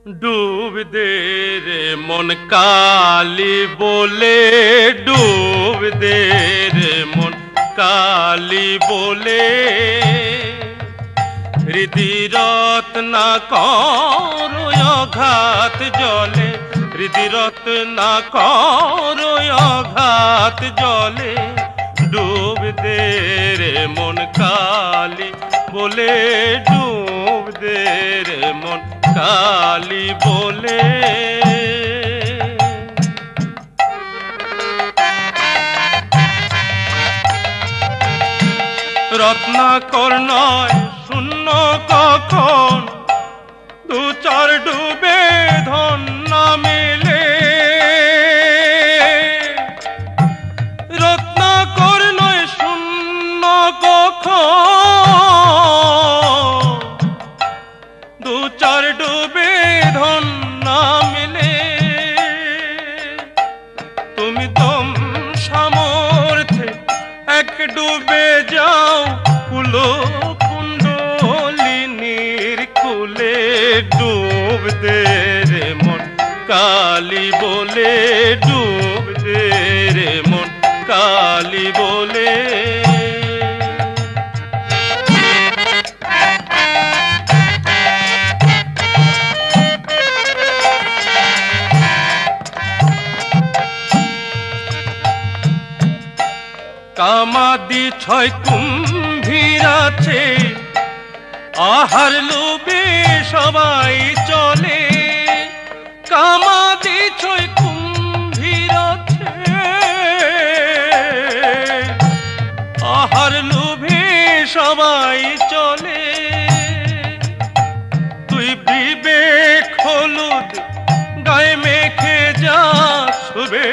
ডুব দে রে মন কালি বলে, ডুব দে রে মন কালি বলে। হৃদি রত্না করো অঘাত জলে, হৃদি রত্না করো অঘাত জলে। ডুব দে রে মন কালি বলে, ডুব দে রে মন কালি বলে। রত্নাকর নয় শূন্য কখন, দু চার ডুবে ধন না মেলে। রত্নাকর নয় শূন্য কখন, দু চার ডুবে ধন না মেলে। তুমি দম সামর্থ্যে এক ডুবে যাও কুলো কুণ্ডলিনীর কুলে। ডুব দে রে মন কালি বলে, ডুব দে রে মন কালি বলে। কামাদি ছয় কুম্ভীর আছে, আহার লোভে সবাই চলে। কামাদি ছয় কুম্ভীর আছে, আহার লোভে সবাই চলে। তুই বিবেক হলুদ গায়ে মেখে যা, শুবে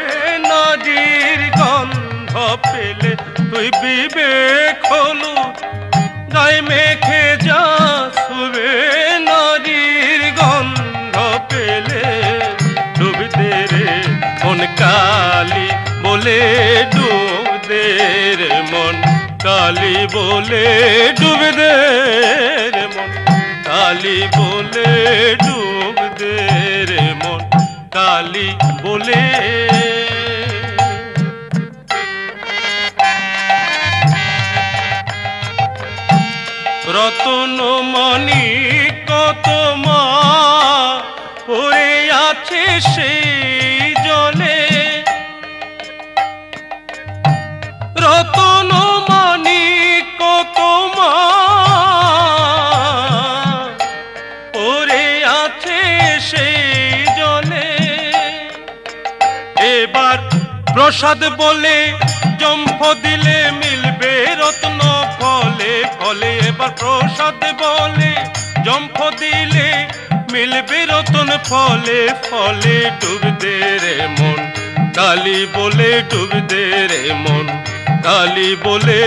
নাজির গন্ধ পেলে। তুই বিবেক হলুদ গায়ে মেখে যা, শুবে নারীর গন্ধ পেলে। ডুব দে রে মন কালি বলে, ডুব দে রে মন কালি বলে। ডুব দে রে মন কালি বলে, ডুব দে রে মন কালি বলে। রতন মণি কত মা পড়ে আছে সেই জলে। রতন মণি কত মা পড়ে আছে সেই জলে। এবার প্রসাদ বলে জম্ভ দিলে মিলবে রত্ন ফলে ফলে। এবার প্রসাদ বলে জম্ভ দিলে মিলবে রতন ফলে ফলে। ডুব দে রে মন কালি বলে, ডুব দে রে মন কালি বলে।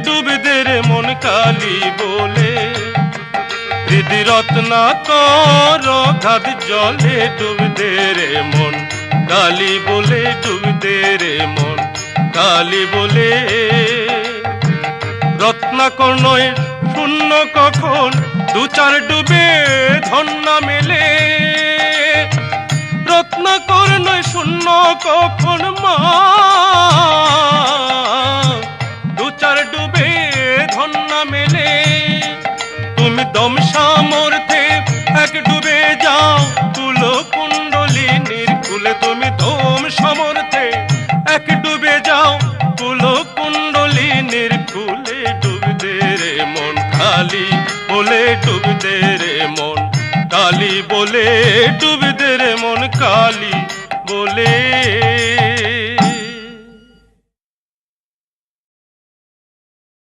ডুব দে রে মন কালি বলে। হৃদি রত্না কর ঘাত জলে, ডুব দে রে মন কালি বলে, ডুব দে রে মন কালি বলে। রত্নাকর নয় শূন্য কখন, দু চার ডুবে ধন না মেলে। রত্নাকর নয় শূন্য কখন মা, দু চার ডুবে ধন না মেলে। তুমি দম সামর্থ্যে এক ডুবে যাও কুলো কুণ্ডলিনীর কুলে। তুমি দম সামর্থ্যে এক ডুবে যাও কুলো কুণ্ডলিনীর কুলে। ডুব দে রে মন কালি বলে, ডুব দে রে মন কালি বলে। ডুব দে রে মন কালি বলে।